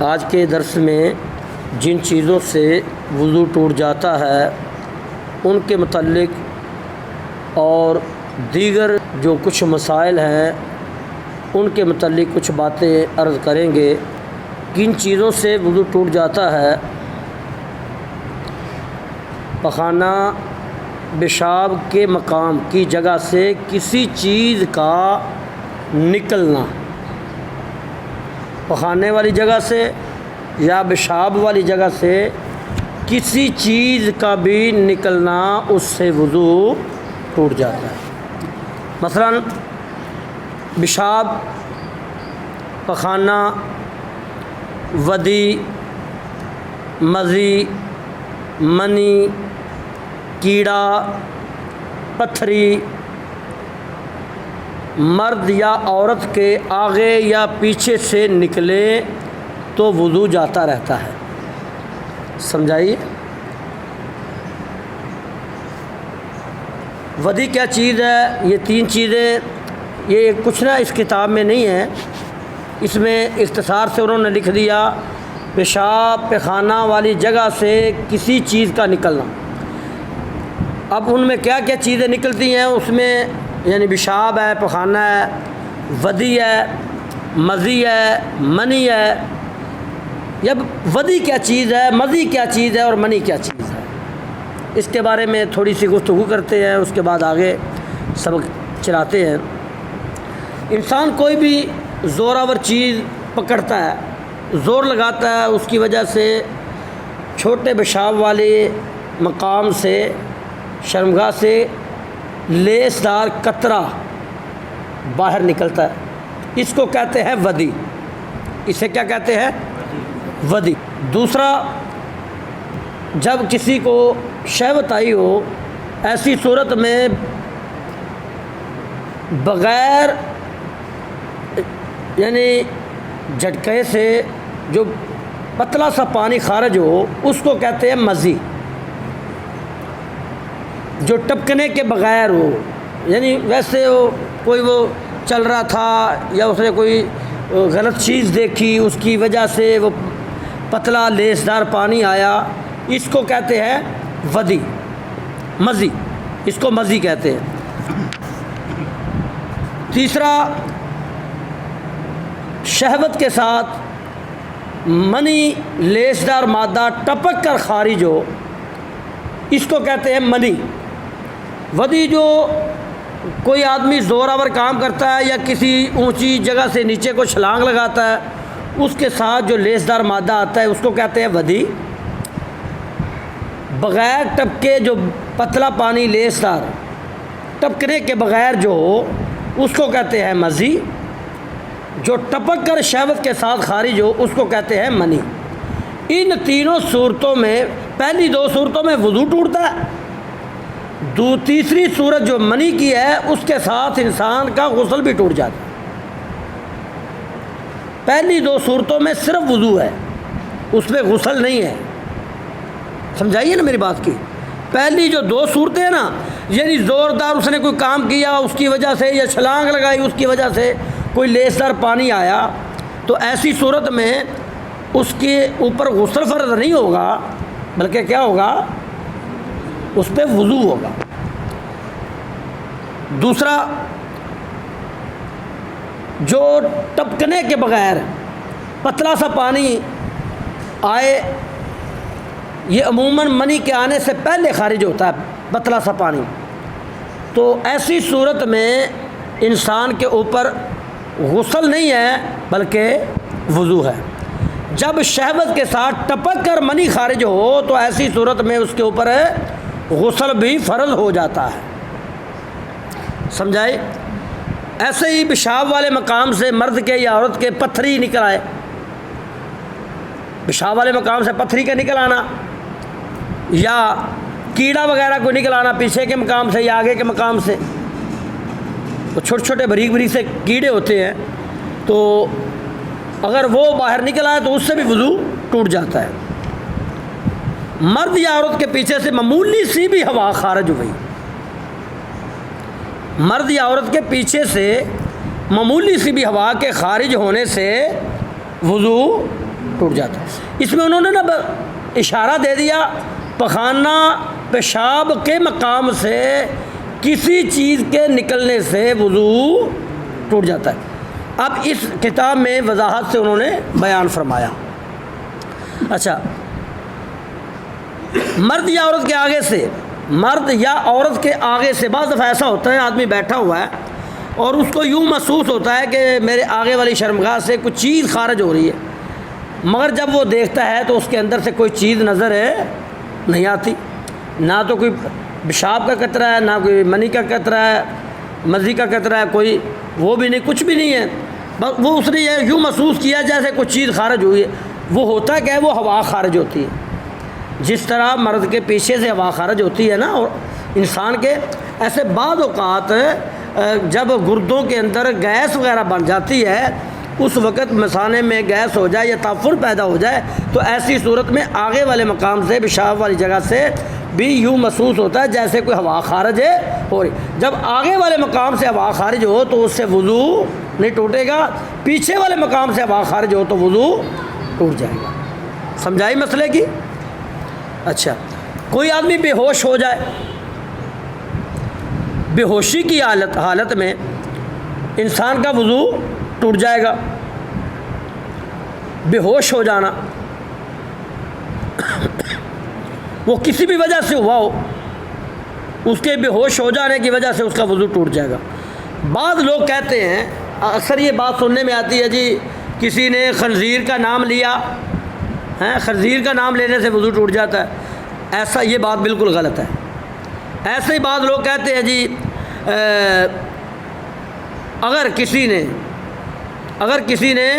آج کے درس میں جن چیزوں سے وضو ٹوٹ جاتا ہے ان کے متعلق اور دیگر جو کچھ مسائل ہیں ان کے متعلق کچھ باتیں عرض کریں گے۔ کن چیزوں سے وضو ٹوٹ جاتا ہے؟ پخانہ پیشاب کے مقام کی جگہ سے کسی چیز کا نکلنا، پخانے والی جگہ سے یا پیشاب والی جگہ سے کسی چیز کا بھی نکلنا، اس سے وضو ٹوٹ جاتا ہے۔ مثلا پیشاب، پخانہ، ودی، مزی، منی، کیڑا، پتھری مرد یا عورت کے آگے یا پیچھے سے نکلے تو وضو جاتا رہتا ہے۔ سمجھائیے، ودی کیا چیز ہے؟ یہ تین چیزیں، یہ کچھ نہ اس کتاب میں نہیں ہے، اس میں اختصار سے انہوں نے لکھ دیا پیشاب پخانہ والی جگہ سے کسی چیز کا نکلنا۔ اب ان میں کیا کیا چیزیں نکلتی ہیں اس میں، یعنی پیشاب ہے، پخانہ ہے، ودی ہے، مزی ہے، منی ہے۔ اب ودی کیا چیز ہے، مزی کیا چیز ہے اور منی کیا چیز ہے، اس کے بارے میں تھوڑی سی گفتگو کرتے ہیں، اس کے بعد آگے سبق چلاتے ہیں۔ انسان کوئی بھی زوراور چیز پکڑتا ہے، زور لگاتا ہے، اس کی وجہ سے چھوٹے پیشاب والے مقام سے، شرمگاہ سے لیس دار قطرہ باہر نکلتا ہے، اس کو کہتے ہیں ودی۔ اسے کیا کہتے ہیں؟ ودی۔ دوسرا، جب کسی کو شہوت آئی ہو، ایسی صورت میں بغیر یعنی جھٹکے سے جو پتلا سا پانی خارج ہو، اس کو کہتے ہیں مزی۔ جو ٹپکنے کے بغیر ہو، یعنی ویسے کوئی وہ چل رہا تھا یا اس نے کوئی غلط چیز دیکھی، اس کی وجہ سے وہ پتلا لیسدار پانی آیا، اس کو کہتے ہیں ودی، مزی، اس کو مزی کہتے ہیں۔ تیسرا، شہوت کے ساتھ منی لیسدار مادہ ٹپک کر خارج ہو، اس کو کہتے ہیں منی۔ ودی، جو کوئی آدمی زوراور کام کرتا ہے یا کسی اونچی جگہ سے نیچے کو چھلانگ لگاتا ہے، اس کے ساتھ جو لیسدار مادہ آتا ہے اس کو کہتے ہیں ودی۔ بغیر ٹپکے جو پتلا پانی لیسدار ٹپکنے کے بغیر جو ہو، اس کو کہتے ہیں مزی۔ جو ٹپک کر شہوت کے ساتھ خارج ہو، اس کو کہتے ہیں منی۔ ان تینوں صورتوں میں، پہلی دو صورتوں میں وضو ٹوٹتا ہے، تیسری صورت جو منی کی ہے اس کے ساتھ انسان کا غسل بھی ٹوٹ جاتا ہے۔ پہلی دو صورتوں میں صرف وضو ہے، اس میں غسل نہیں ہے۔ سمجھائیے نا میری بات کی۔ پہلی جو دو صورتیں ہیں نا، یعنی زوردار اس نے کوئی کام کیا اس کی وجہ سے، یا چھلانگ لگائی اس کی وجہ سے کوئی لیسدار پانی آیا، تو ایسی صورت میں اس کے اوپر غسل فرض نہیں ہوگا، بلکہ کیا ہوگا؟ اس پہ وضو ہوگا۔ دوسرا، جو ٹپکنے کے بغیر پتلا سا پانی آئے، یہ عموماً منی کے آنے سے پہلے خارج ہوتا ہے، پتلا سا پانی، تو ایسی صورت میں انسان کے اوپر غسل نہیں ہے بلکہ وضو ہے۔ جب شہوت کے ساتھ ٹپک کر منی خارج ہو تو ایسی صورت میں اس کے اوپر غسل بھی فرض ہو جاتا ہے۔ سمجھائے؟ ایسے ہی پیشاب والے مقام سے مرد کے یا عورت کے پتھری نکل آئے، پیشاب والے مقام سے پتھری کا نکل آنا، یا کیڑا وغیرہ کو نکل آنا پیچھے کے مقام سے یا آگے کے مقام سے، وہ چھوٹے چھوٹے بریک بریک سے کیڑے ہوتے ہیں، تو اگر وہ باہر نکل آئے تو اس سے بھی وضو ٹوٹ جاتا ہے۔ مرد یا عورت کے پیچھے سے معمولی سی بھی ہوا خارج ہوئی، مرد یا عورت کے پیچھے سے معمولی سی بھی ہوا کے خارج ہونے سے وضو ٹوٹ جاتا ہے۔ اس میں انہوں نے نا اشارہ دے دیا پخانہ پیشاب کے مقام سے کسی چیز کے نکلنے سے وضو ٹوٹ جاتا ہے۔ اب اس کتاب میں وضاحت سے انہوں نے بیان فرمایا۔ اچھا، مرد یا عورت کے آگے سے، مرد یا عورت کے آگے سے بعض دفعہ ایسا ہوتا ہے آدمی بیٹھا ہوا ہے اور اس کو یوں محسوس ہوتا ہے کہ میرے آگے والی شرمگاہ سے کچھ چیز خارج ہو رہی ہے، مگر جب وہ دیکھتا ہے تو اس کے اندر سے کوئی چیز نظر نہیں آتی، نہ تو کوئی پیشاب کا قطرہ ہے، نہ کوئی منی کا قطرہ ہے، مزی کا قطرہ ہے، کوئی وہ بھی نہیں، کچھ بھی نہیں ہے۔ بس وہ اس نے یہ یوں محسوس کیا جیسے کچھ چیز خارج ہوئی ہے۔ وہ ہوتا کیا ہے؟ وہ ہوا خارج ہوتی ہے۔ جس طرح مرد کے پیچھے سے ہوا خارج ہوتی ہے نا، اور انسان کے ایسے بعض اوقات جب گردوں کے اندر گیس وغیرہ بن جاتی ہے، اس وقت مثانے میں گیس ہو جائے یا تافر پیدا ہو جائے تو ایسی صورت میں آگے والے مقام سے، پیشاب والی جگہ سے بھی یوں محسوس ہوتا ہے جیسے کوئی ہوا خارج ہو رہی۔ جب آگے والے مقام سے ہوا خارج ہو تو اس سے وضو نہیں ٹوٹے گا، پیچھے والے مقام سے ہوا خارج ہو تو وضو ٹوٹ جائے گا۔ سمجھائی مسئلے کی؟ اچھا، کوئی آدمی بے ہوش ہو جائے، بے ہوشی کی حالت میں انسان کا وضو ٹوٹ جائے گا۔ بے ہوش ہو جانا وہ کسی بھی وجہ سے ہوا ہو، اس کے بے ہوش ہو جانے کی وجہ سے اس کا وضو ٹوٹ جائے گا۔ بعض لوگ کہتے ہیں، اکثر یہ بات سننے میں آتی ہے، جی کسی نے خنزیر کا نام لیا ہے، خنزیر کا نام لینے سے وضو ٹوٹ جاتا ہے۔ ایسا، یہ بات بالکل غلط ہے۔ ایسے ہی بعض لوگ کہتے ہیں جی اگر کسی نے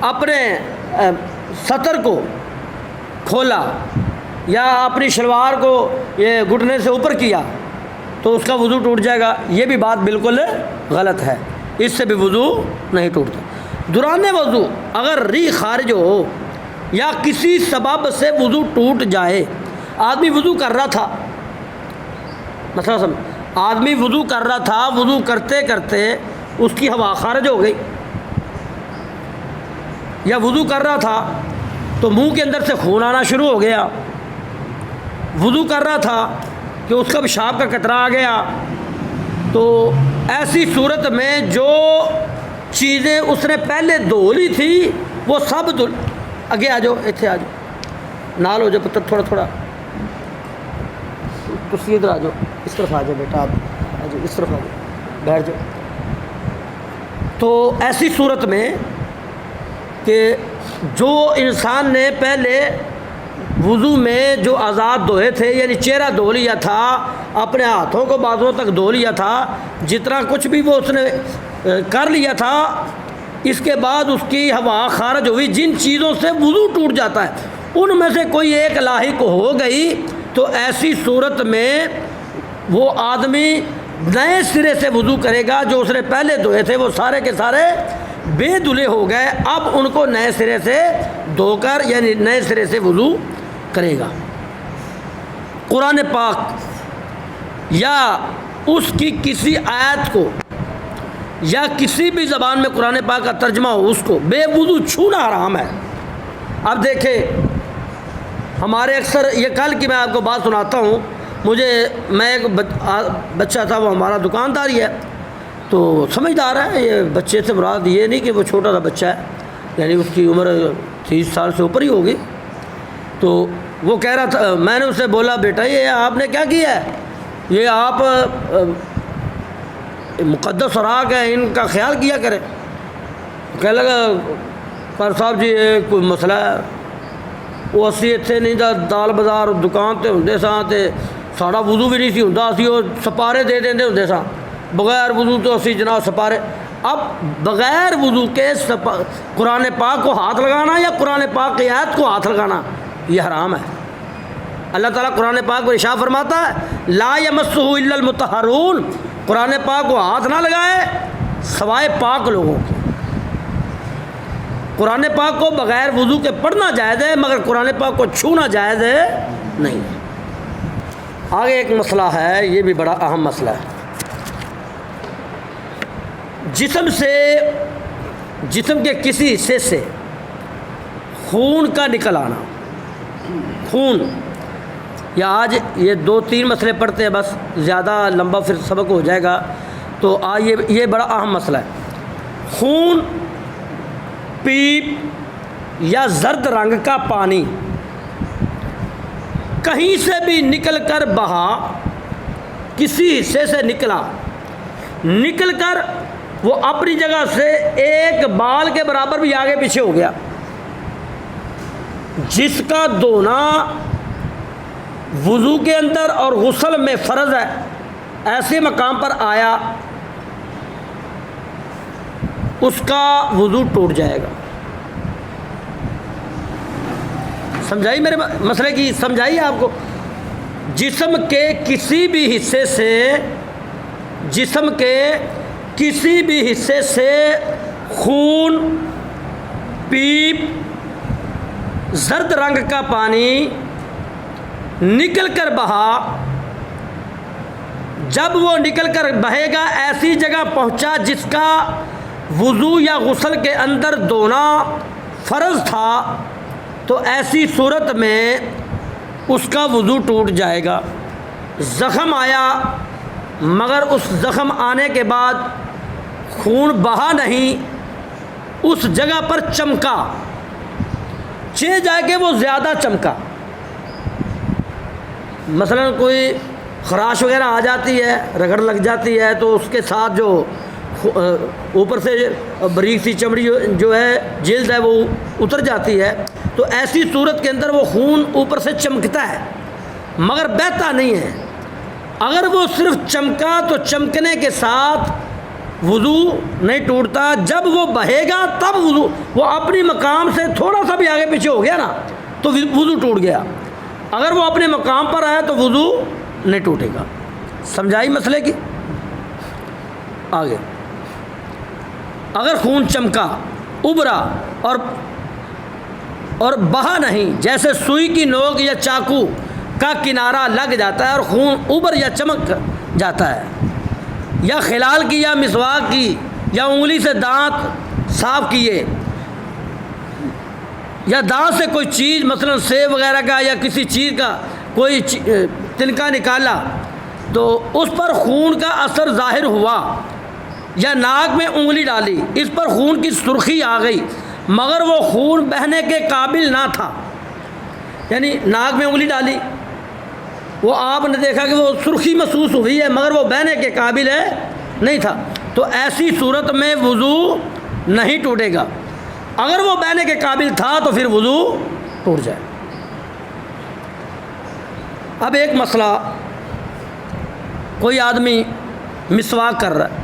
اپنے سطر کو کھولا یا اپنی شلوار کو یہ گھٹنے سے اوپر کیا تو اس کا وضو ٹوٹ جائے گا۔ یہ بھی بات بالکل غلط ہے، اس سے بھی وضو نہیں ٹوٹتا۔ دوران وضو اگر ری خارج ہو یا کسی سبب سے وضو ٹوٹ جائے، آدمی وضو کر رہا تھا، مثلا آدمی وضو کر رہا تھا، وضو کرتے کرتے اس کی ہوا خارج ہو گئی، یا وضو کر رہا تھا تو منہ کے اندر سے خون آنا شروع ہو گیا، وضو کر رہا تھا کہ اس کا پیشاب کا قطرہ آ گیا، تو ایسی صورت میں جو چیزیں اس نے پہلے دھو لی تھی وہ سب آگے آ جاؤ، اتنے آ جاؤ، نال ہو جاؤ پتر، تھوڑا تھوڑا کرسی ادھر آ جاؤ، اس طرف آ جاؤ بیٹا، آپ آ جاؤ، اس طرف آ جاؤ، بیٹھ جاؤ۔ تو ایسی صورت میں کہ جو انسان نے پہلے وضو میں جو آزاد دھوئے تھے، یعنی چہرہ دھو لیا تھا، اپنے ہاتھوں کو بازوؤں تک دھو لیا تھا، جتنا کچھ بھی وہ اس نے کر لیا تھا، اس کے بعد اس کی ہوا خارج ہوئی، جن چیزوں سے وضو ٹوٹ جاتا ہے ان میں سے کوئی ایک لاحق ہو گئی، تو ایسی صورت میں وہ آدمی نئے سرے سے وضو کرے گا۔ جو اس نے پہلے دھوئے تھے وہ سارے کے سارے بے دھلے ہو گئے، اب ان کو نئے سرے سے دھو کر، یعنی نئے سرے سے وضو کرے گا۔ قرآن پاک یا اس کی کسی آیت کو یا کسی بھی زبان میں قرآن پاک کا ترجمہ ہو، اس کو بے وضو چھونا حرام ہے۔ اب دیکھیں، ہمارے اکثر، یہ کل کی میں آپ کو بات سناتا ہوں، میں ایک بچہ تھا، وہ ہمارا دکاندار ہی ہے، تو سمجھدار ہے، یہ بچے سے مراد یہ نہیں کہ وہ چھوٹا سا بچہ ہے، یعنی اس کی عمر 30 سال سے اوپر ہی ہوگی۔ تو وہ کہہ رہا تھا، میں نے اسے بولا بیٹا یہ آپ نے کیا کیا ہے، یہ آپ مقدس خوراک ہے، ان کا خیال کیا کریں۔ کہنے لگا پر صاحب جی یہ کوئی مسئلہ ہے، وہ اسی اتنے نہیں تھا، دال بازار دکان تے ہوندے ساں تے ساڑا وضو بھی نہیں سی ہوندا، اسی وہ سپارے دے دیندے ہوندے ساں، بغیر وضو تو اسی جناب سپارے۔ اب بغیر وضو کے قرآن پاک کو ہاتھ لگانا یا قرآن پاک کی آیت کو ہاتھ لگانا یہ حرام ہے۔ اللہ تعالیٰ قرآن پاک کو ارشاد فرماتا ہے لا یمسہ الا المطہرون، قرآن پاک کو ہاتھ نہ لگائے سوائے پاک لوگوں کے۔ قرآن پاک کو بغیر وضو کے پڑھنا جائز ہے، مگر قرآن پاک کو چھونا جائز ہے نہیں۔ آگے ایک مسئلہ ہے، یہ بھی بڑا اہم مسئلہ ہے۔ جسم کے کسی حصے سے خون کا نکل آنا، خون، یا آج یہ 2-3 مسئلے پڑھتے ہیں بس، زیادہ لمبا پھر سبق ہو جائے گا، تو آج یہ بڑا اہم مسئلہ ہے۔ خون، پیپ یا زرد رنگ کا پانی کہیں سے بھی نکل کر بہا، کسی حصے سے نکل کر وہ اپنی جگہ سے ایک بال کے برابر بھی آگے پیچھے ہو گیا، جس کا دھونا وضو کے اندر اور غسل میں فرض ہے، ایسے مقام پر آیا، اس کا وضو ٹوٹ جائے گا۔ سمجھائی میرے مسئلے کی؟ سمجھائی آپ کو؟ جسم کے کسی بھی حصے سے خون، پیپ، زرد رنگ کا پانی نکل کر بہا، جب وہ نکل کر بہے گا ایسی جگہ پہنچا جس کا وضو یا غسل کے اندر دھونا فرض تھا، تو ایسی صورت میں اس کا وضو ٹوٹ جائے گا۔ زخم آیا، مگر اس زخم آنے کے بعد خون بہا نہیں، اس جگہ پر چمکا، جا کے وہ زیادہ چمکا، مثلا کوئی خراش وغیرہ آ جاتی ہے، رگڑ لگ جاتی ہے، تو اس کے ساتھ جو اوپر سے باریک سی چمڑی جو ہے، جلد ہے، وہ اتر جاتی ہے، تو ایسی صورت کے اندر وہ خون اوپر سے چمکتا ہے مگر بہتا نہیں ہے۔ اگر وہ صرف چمکا تو چمکنے کے ساتھ وضو نہیں ٹوٹتا، جب وہ بہے گا تب وضو، وہ اپنی مقام سے تھوڑا سا بھی آگے پیچھے ہو گیا نا تو وضو ٹوٹ گیا، اگر وہ اپنے مقام پر آیا تو وضو نہیں ٹوٹے گا۔ سمجھائی مسئلے کی؟ آگے، اگر خون چمکا، ابھرا اور بہا نہیں، جیسے سوئی کی نوک یا چاقو کا کنارہ لگ جاتا ہے اور خون ابھر یا چمک جاتا ہے، یا خلال کی یا مسواک کی یا انگلی سے دانت صاف کیے، یا دانت سے کوئی چیز مثلا سیب وغیرہ کا یا کسی چیز کا کوئی تنکا نکالا تو اس پر خون کا اثر ظاہر ہوا، یا ناک میں انگلی ڈالی، اس پر خون کی سرخی آ گئی مگر وہ خون بہنے کے قابل نہ تھا، یعنی ناک میں انگلی ڈالی، وہ آپ نے دیکھا کہ وہ سرخی محسوس ہوئی ہے مگر وہ بہنے کے قابل ہے نہیں تھا، تو ایسی صورت میں وضو نہیں ٹوٹے گا۔ اگر وہ بہنے کے قابل تھا تو پھر وضو ٹوٹ جائے۔ اب ایک مسئلہ، کوئی آدمی مسواک کر رہا ہے،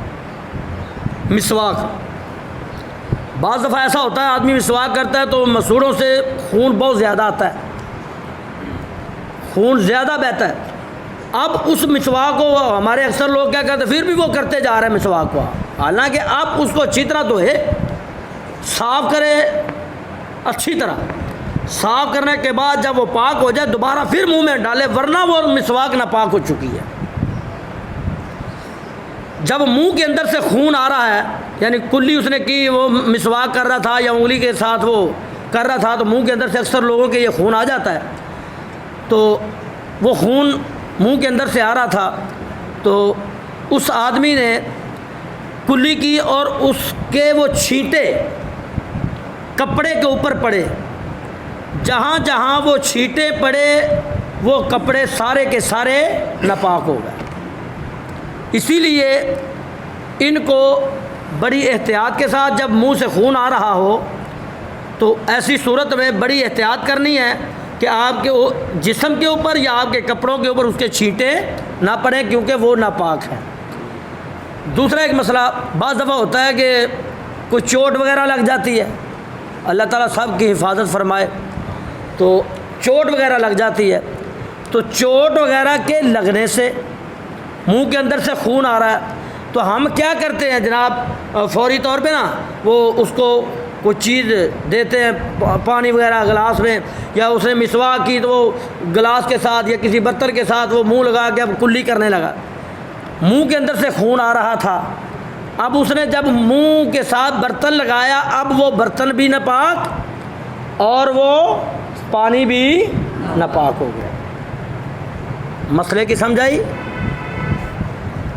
مسواک، بعض دفعہ ایسا ہوتا ہے آدمی مسواک کرتا ہے تو مسوڑوں سے خون بہت زیادہ آتا ہے، خون زیادہ بہتا ہے، اب اس مسواک کو ہمارے اکثر لوگ کیا کرتے ہیں، پھر بھی وہ کرتے جا رہے ہیں مسواک کو، حالانکہ اب اس کو اچھی طرح دھوئے، صاف کرے، اچھی طرح صاف کرنے کے بعد جب وہ پاک ہو جائے دوبارہ پھر منہ میں ڈالے، ورنہ وہ مسواک ناپاک ہو چکی ہے۔ جب منہ کے اندر سے خون آ رہا ہے، یعنی کلی اس نے کی، وہ مسواک کر رہا تھا یا انگلی کے ساتھ وہ کر رہا تھا، تو منہ کے اندر سے اکثر لوگوں کے یہ خون آ جاتا ہے، تو وہ خون منہ کے اندر سے آ رہا تھا، تو اس آدمی نے کلی کی اور اس کے وہ چھینٹے کپڑے کے اوپر پڑے، جہاں جہاں وہ چھینٹے پڑے وہ کپڑے سارے کے سارے ناپاک ہو گئے۔ اسی لیے ان کو بڑی احتیاط کے ساتھ، جب منہ سے خون آ رہا ہو تو ایسی صورت میں بڑی احتیاط کرنی ہے کہ آپ کے جسم کے اوپر یا آپ کے کپڑوں کے اوپر اس کے چھینٹے نہ پڑیں، کیونکہ وہ ناپاک ہیں۔ دوسرا ایک مسئلہ، بعض دفعہ ہوتا ہے کہ کوئی چوٹ وغیرہ لگ جاتی ہے، اللہ تعالیٰ سب کی حفاظت فرمائے، تو چوٹ وغیرہ لگ جاتی ہے، تو چوٹ وغیرہ کے لگنے سے منہ کے اندر سے خون آ رہا ہے، تو ہم کیا کرتے ہیں جناب، فوری طور پہ نا وہ اس کو کوئی چیز دیتے ہیں، پانی وغیرہ گلاس میں، یا اس نے مسواک کی تو وہ گلاس کے ساتھ یا کسی برتن کے ساتھ وہ منہ لگا کے اب کلی کرنے لگا، منہ کے اندر سے خون آ رہا تھا، اب اس نے جب منہ کے ساتھ برتن لگایا اب وہ برتن بھی ناپاک اور وہ پانی بھی ناپاک ہو گیا۔ مسئلے کی سمجھ آئی؟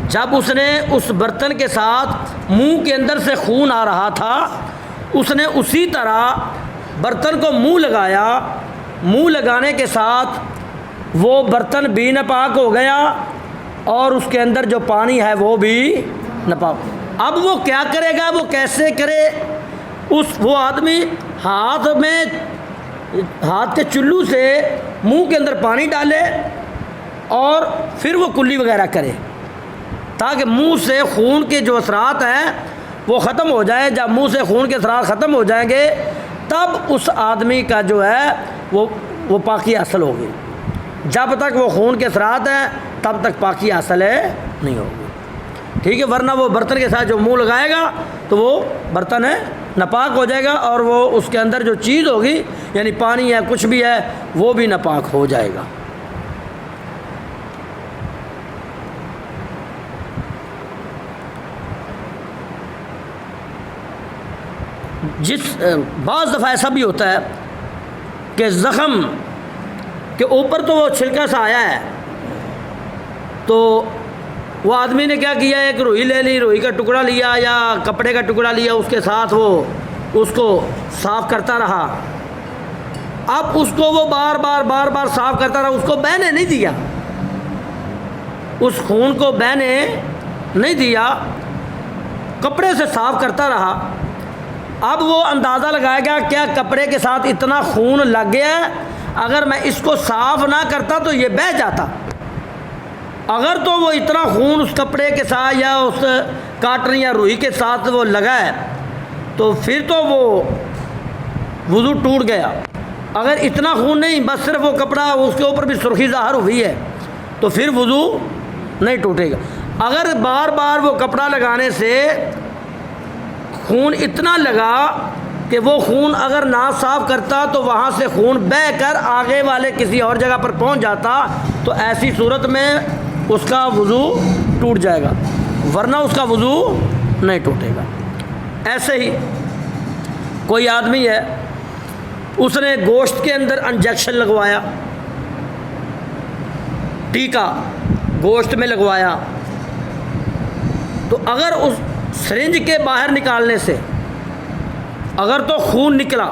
جب اس نے اس برتن کے ساتھ منہ کے اندر سے خون آ رہا تھا، اس نے اسی طرح برتن کو منہ لگایا، منہ لگانے کے ساتھ وہ برتن بھی ناپاک ہو گیا اور اس کے اندر جو پانی ہے وہ بھی ناپاک۔ اب وہ کیا کرے گا، وہ کیسے کرے؟ وہ آدمی ہاتھ کے چلو سے منہ کے اندر پانی ڈالے اور پھر وہ کلی وغیرہ کرے تاکہ منہ سے خون کے جو اثرات ہیں وہ ختم ہو جائیں۔ جب منہ سے خون کے اثرات ختم ہو جائیں گے تب اس آدمی کا جو ہے وہ پاکی حاصل ہوگی۔ جب تک وہ خون کے اثرات ہیں تب تک پاکی حاصل نہیں ہوگی، ٹھیک ہے؟ ورنہ وہ برتن کے ساتھ جو منہ لگائے گا تو وہ برتن ہے ناپاک ہو جائے گا اور وہ اس کے اندر جو چیز ہوگی یعنی پانی ہے کچھ بھی ہے وہ بھی ناپاک ہو جائے گا۔ بعض دفعہ ایسا بھی ہوتا ہے کہ زخم کے اوپر تو وہ چھلکا سا آیا ہے تو وہ آدمی نے کیا کیا، ایک روئی لے لی، روئی کا ٹکڑا لیا یا کپڑے کا ٹکڑا لیا، اس کے ساتھ وہ اس کو صاف کرتا رہا۔ اب اس کو وہ بار بار صاف کرتا رہا، اس کو بہنے نہیں دیا، اس خون کو بہنے نہیں دیا، کپڑے سے صاف کرتا رہا۔ اب وہ اندازہ لگائے گا کیا کپڑے کے ساتھ اتنا خون لگ گیا ہے، اگر میں اس کو صاف نہ کرتا تو یہ بہہ جاتا۔ اگر تو وہ اتنا خون اس کپڑے کے ساتھ یا اس کاٹن یا روئی کے ساتھ وہ لگا ہے تو پھر تو وہ وضو ٹوٹ گیا۔ اگر اتنا خون نہیں، بس صرف وہ کپڑا، اس کے اوپر بھی سرخی ظاہر ہوئی ہے تو پھر وضو نہیں ٹوٹے گا۔ اگر بار بار وہ کپڑا لگانے سے خون اتنا لگا کہ وہ خون اگر نہ صاف کرتا تو وہاں سے خون بہہ کر آگے والے کسی اور جگہ پر پہنچ جاتا تو ایسی صورت میں اس کا وضو ٹوٹ جائے گا، ورنہ اس کا وضو نہیں ٹوٹے گا۔ ایسے ہی کوئی آدمی ہے، اس نے گوشت کے اندر انجیکشن لگوایا، ٹیکا گوشت میں لگوایا، تو اگر اس سرنج کے باہر نکالنے سے اگر تو خون نکلا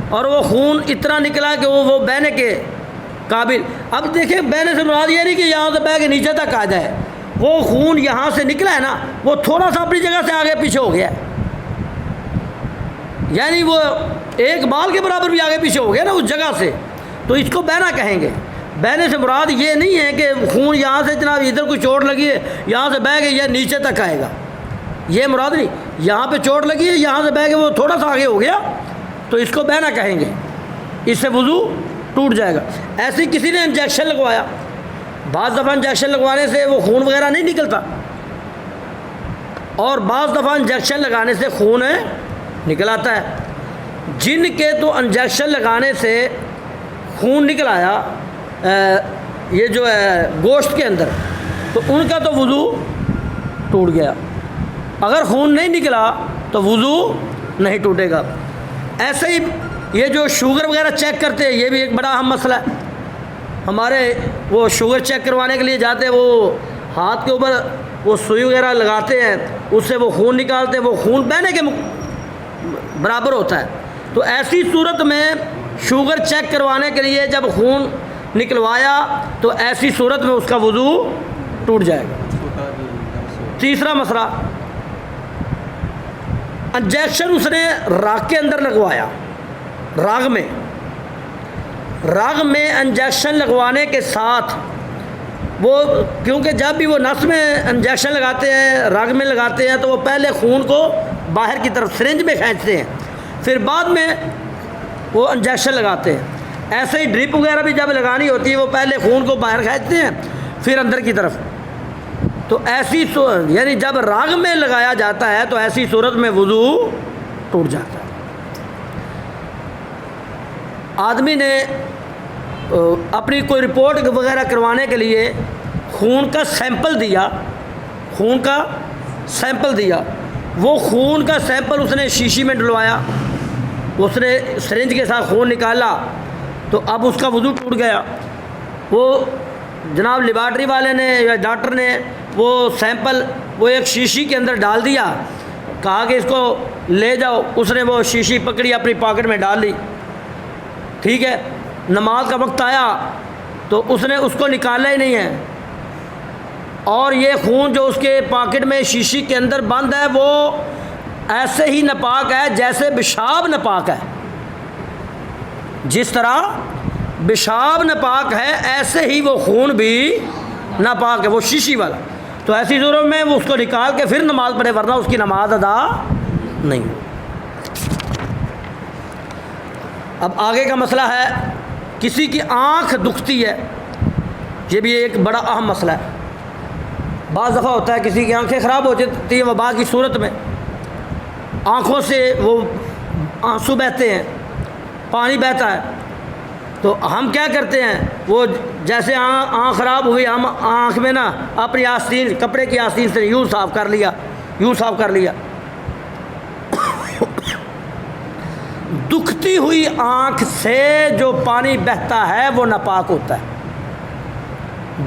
اور وہ خون اتنا نکلا کہ وہ بہنے کے قابل، اب دیکھیں بہنے سے مراد یہ نہیں کہ یہاں سے بہہ کے نیچے تک آ جائے، وہ خون یہاں سے نکلا ہے نا، وہ تھوڑا سا اپنی جگہ سے آگے پیچھے ہو گیا ہے، یعنی وہ ایک بال کے برابر بھی آگے پیچھے ہو گیا نا اس جگہ سے، تو اس کو بہنا کہیں گے۔ بہنے سے مراد یہ نہیں ہے کہ خون یہاں سے جناب ادھر کوئی چوٹ لگی ہے یہاں سے بہہ کے یہ نیچے تک آئے گا، یہ مراد نہیں۔ یہاں پہ چوٹ لگی ہے، یہاں سے بہہ کے وہ تھوڑا سا آگے ہو گیا تو اس کو بہنا کہیں گے، اس سے وضو ٹوٹ جائے گا۔ ایسے کسی نے انجیکشن لگوایا، بعض دفعہ انجیکشن لگوانے سے وہ خون وغیرہ نہیں نکلتا اور بعض دفعہ انجیکشن لگانے سے خون نکل آتا ہے۔ جن کے تو انجیکشن لگانے سے خون نکل آیا یہ جو ہے گوشت کے اندر، تو ان کا تو وضو ٹوٹ گیا، اگر خون نہیں نکلا تو وضو نہیں ٹوٹے گا۔ ایسے ہی یہ جو شوگر وغیرہ چیک کرتے ہیں، یہ بھی ایک بڑا اہم مسئلہ ہے۔ ہمارے وہ شوگر چیک کروانے کے لیے جاتے ہیں، وہ ہاتھ کے اوپر وہ سوئی وغیرہ لگاتے ہیں، اس سے وہ خون نکالتے ہیں، وہ خون بہنے کے برابر ہوتا ہے۔ تو ایسی صورت میں شوگر چیک کروانے کے لیے جب خون نکلوایا تو ایسی صورت میں اس کا وضو ٹوٹ جائے گا۔ تیسرا مسئلہ، انجیکشن اس نے راگ کے اندر لگوایا، راگ میں انجیکشن لگوانے کے ساتھ وہ، کیونکہ جب بھی وہ نس میں انجیکشن لگاتے ہیں، راگ میں لگاتے ہیں، تو وہ پہلے خون کو باہر کی طرف سرنج میں کھینچتے ہیں، پھر بعد میں وہ انجیکشن لگاتے ہیں۔ ایسے ہی ڈرپ وغیرہ بھی جب لگانی ہوتی ہے وہ پہلے خون کو باہر کھینچتے ہیں پھر اندر کی طرف۔ تو ایسی یعنی جب راگ میں لگایا جاتا ہے تو ایسی صورت میں وضو ٹوٹ جاتا ہے۔ آدمی نے اپنی کوئی رپورٹ وغیرہ کروانے کے لیے خون کا سیمپل دیا، وہ خون کا سیمپل اس نے شیشی میں ڈلوایا، اس نے سرنج کے ساتھ خون نکالا تو اب اس کا وضو ٹوٹ گیا. وہ جناب لیبارٹری والے نے یا ڈاکٹر نے وہ سیمپل وہ ایک شیشی کے اندر ڈال دیا, کہا کہ اس کو لے جاؤ. اس نے وہ شیشی پکڑی, اپنی پاکٹ میں ڈال لی. ٹھیک ہے, نماز کا وقت آیا تو اس نے اس کو نکالا ہی نہیں ہے, اور یہ خون جو اس کے پاکٹ میں شیشی کے اندر بند ہے وہ ایسے ہی ناپاک ہے جیسے پیشاب ناپاک ہے. جس طرح پیشاب ناپاک ہے ایسے ہی وہ خون بھی ناپاک ہے, وہ شیشی والا. تو ایسی صورت میں وہ اس کو نکال کے پھر نماز پڑھے, ورنہ اس کی نماز ادا نہیں. اب آگے کا مسئلہ ہے, کسی کی آنکھ دکھتی ہے, یہ بھی ایک بڑا اہم مسئلہ ہے. بعض دفعہ ہوتا ہے کسی کی آنکھیں خراب ہو جاتی ہیں وبا کی صورت میں, آنکھوں سے وہ آنسو بہتے ہیں, پانی بہتا ہے. تو ہم کیا کرتے ہیں, وہ جیسے آنکھ خراب ہوئی ہم آنکھ میں نا اپنی آستین, کپڑے کی آستین سے یوں صاف کر لیا. دکھتی ہوئی آنکھ سے جو پانی بہتا ہے وہ ناپاک ہوتا ہے.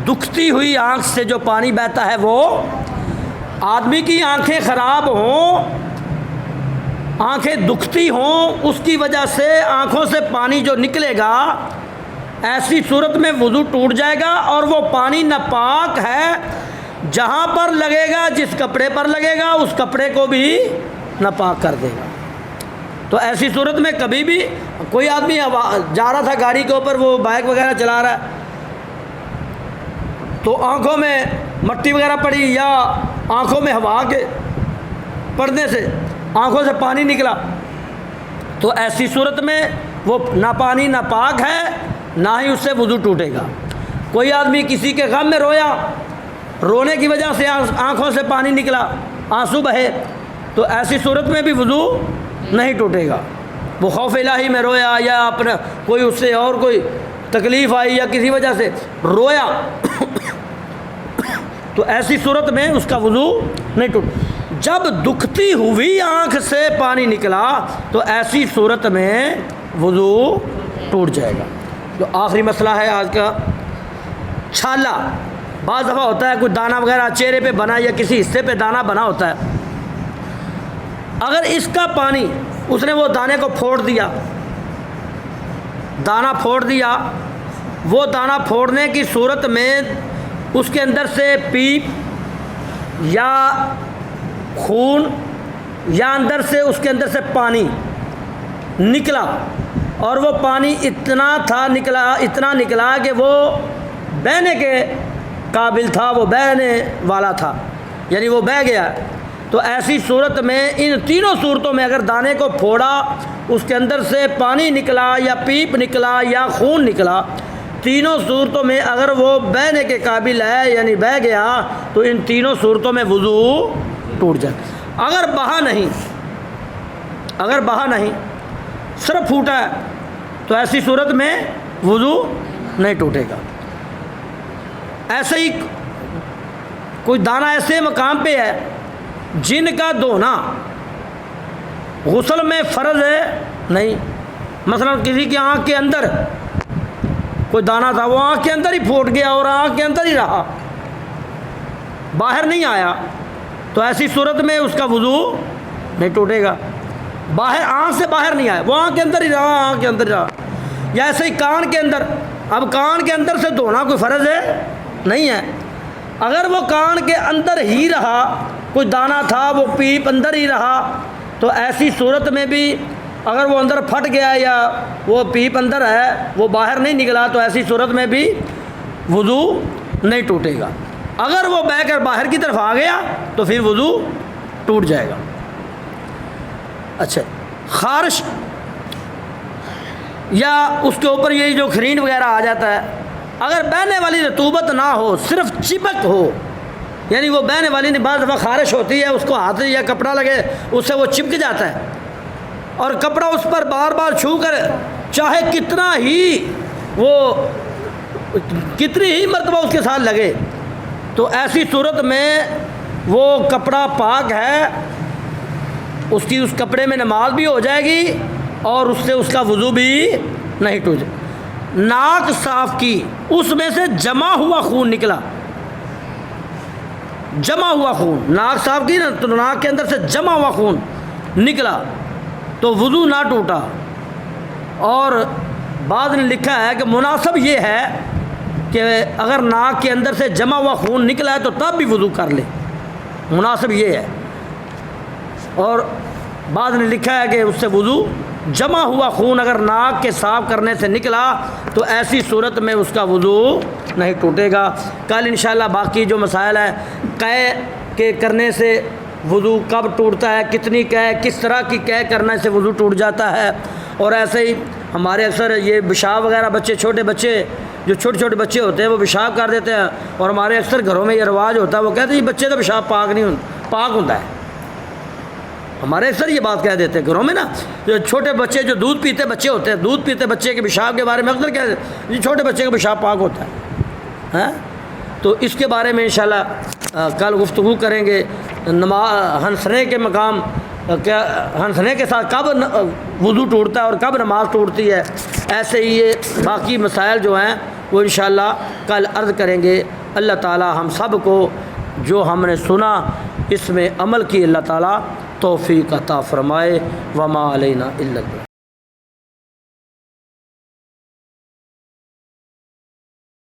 دکھتی ہوئی آنکھ سے جو پانی بہتا ہے وہ, آدمی کی آنکھیں خراب ہوں, آنکھیں دکھتی ہوں, اس کی وجہ سے آنکھوں سے پانی جو نکلے گا, ایسی صورت میں وضو ٹوٹ جائے گا, اور وہ پانی ناپاک ہے. جہاں پر لگے گا, جس کپڑے پر لگے گا, اس کپڑے کو بھی ناپاک کر دے گا. تو ایسی صورت میں کبھی بھی کوئی آدمی جا رہا تھا گاڑی کے اوپر, وہ بائک وغیرہ چلا رہا ہے, تو آنکھوں میں مٹی وغیرہ پڑی یا آنکھوں میں ہوا کے پڑنے سے آنکھوں سے پانی نکلا, تو ایسی صورت میں وہ نہ پانی ناپاک ہے, نہ ہی اس سے وضو ٹوٹے گا. کوئی آدمی کسی کے غم میں رویا, رونے کی وجہ سے آنکھوں سے پانی نکلا, آنسو بہے, تو ایسی صورت میں بھی وضو نہیں ٹوٹے گا. وہ خوف الہی میں رویا یا اپنا کوئی اس سے اور کوئی تکلیف آئی یا کسی وجہ سے رویا, تو ایسی صورت میں اس کا وضو نہیں ٹوٹ. جب دکھتی ہوئی آنکھ سے پانی نکلا تو ایسی صورت میں وضو ٹوٹ جائے گا. جو آخری مسئلہ ہے آج کا, چھالا. بعض دفعہ ہوتا ہے کوئی دانہ وغیرہ چہرے پہ بنا یا کسی حصے پہ دانہ بنا ہوتا ہے, اگر اس کا پانی اس نے وہ دانے کو پھوڑ دیا, دانہ پھوڑ دیا, وہ دانہ پھوڑنے کی صورت میں اس کے اندر سے پیپ یا خون یا اندر سے اس کے اندر سے پانی نکلا, اور وہ پانی اتنا نکلا کہ وہ بہنے کے قابل تھا, وہ بہنے والا تھا, یعنی وہ بہہ گیا. تو ایسی صورت میں ان تینوں صورتوں میں اگر دانے کو پھوڑا, اس کے اندر سے پانی نکلا یا پیپ نکلا یا خون نکلا, تینوں صورتوں میں اگر وہ بہنے کے قابل ہے یعنی بہہ گیا, تو ان تینوں صورتوں میں وضو ٹوٹ جائے. اگر بہا نہیں صرف پھوٹا ہے تو ایسی صورت میں وضو نہیں ٹوٹے گا. ایسے ہی کوئی دانہ ایسے مقام پہ ہے جن کا دھونا غسل میں فرض ہے نہیں, مثلا کسی کی آنکھ کے اندر کوئی دانہ تھا, وہ آنکھ کے اندر ہی پھوٹ گیا اور آنکھ کے اندر ہی رہا, باہر نہیں آیا, تو ایسی صورت میں اس کا وضو نہیں ٹوٹے گا. آنکھ سے باہر نہیں آیا, وہ آنکھ کے اندر ہی رہا, یا ایسے ہی کان کے اندر, اب کان کے اندر سے دھونا کوئی فرض ہے نہیں ہے, اگر وہ کان کے اندر ہی رہا, کوئی دانہ تھا وہ پیپ اندر ہی رہا, تو ایسی صورت میں بھی اگر وہ اندر پھٹ گیا یا وہ پیپ اندر ہے وہ باہر نہیں نکلا, تو ایسی صورت میں بھی وضو نہیں ٹوٹے گا. اگر وہ بہہ کر باہر کی طرف آ گیا تو پھر وضو ٹوٹ جائے گا. اچھا, خارش یا اس کے اوپر یہی جو خرین وغیرہ آ جاتا ہے, اگر بہنے والی رطوبت نہ ہو, صرف چپک ہو, یعنی وہ بہنے والی نہیں, بعض دفعہ خارش ہوتی ہے, اس کو ہاتھ یا کپڑا لگے اس سے وہ چپک جاتا ہے, اور کپڑا اس پر بار بار چھو کر چاہے کتنی ہی مرتبہ اس کے ساتھ لگے, تو ایسی صورت میں وہ کپڑا پاک ہے, اس کپڑے میں نماز بھی ہو جائے گی اور اس سے اس کا وضو بھی نہیں ٹوٹے۔ ناک صاف کی، اس میں سے جمع ہوا خون نکلا، جمع ہوا خون، ناک صاف کی نا تو ناک کے اندر سے جمع ہوا خون نکلا تو وضو نہ ٹوٹا۔ اور بعض نے لکھا ہے کہ مناسب یہ ہے کہ اگر ناک کے اندر سے جمع ہوا خون نکلا ہے تو تب بھی وضو کر لے، مناسب یہ ہے۔ اور بعض نے لکھا ہے کہ اس سے وضو، جمع ہوا خون اگر ناک کے صاف کرنے سے نکلا تو ایسی صورت میں اس کا وضو نہیں ٹوٹے گا۔ کل انشاءاللہ باقی جو مسائل ہیں، قے کے کرنے سے وضو کب ٹوٹتا ہے، کتنی قے، کس طرح کی قے کرنے سے وضو ٹوٹ جاتا ہے، اور ایسے ہی ہمارے اکثر یہ پیشاب وغیرہ بچے، چھوٹے بچے جو چھوٹے چھوٹے بچے ہوتے ہیں وہ پیشاب کر دیتے ہیں، اور ہمارے اکثر گھروں میں یہ رواج ہوتا ہے، وہ کہتے ہیں یہ بچے کا پیشاب پاک نہیں پاک ہوتا ہے۔ ہمارے اکثر یہ بات کہہ دیتے ہیں گھروں میں نا، جو چھوٹے بچے جو دودھ پیتے بچے ہوتے ہیں، دودھ پیتے بچے کے پیشاب کے بارے میں اکثر کہہ دیتے ہیں یہ چھوٹے بچے کا پیشاب پاک ہوتا ہے، ہاں؟ تو اس کے بارے میں انشاءاللہ کل گفتگو کریں گے۔ ہنسنے کے مقام کیا، ہنسنے کے ساتھ کب وضو ٹوٹتا ہے اور کب نماز ٹوٹتی ہے، ایسے ہی یہ باقی مسائل جو ہیں وہ انشاءاللہ کل عرض کریں گے۔ اللہ تعالی ہم سب کو جو ہم نے سنا اس میں عمل کی اللہ تعالی توفیق عطا فرمائے۔ وما علینا الا البلاغ۔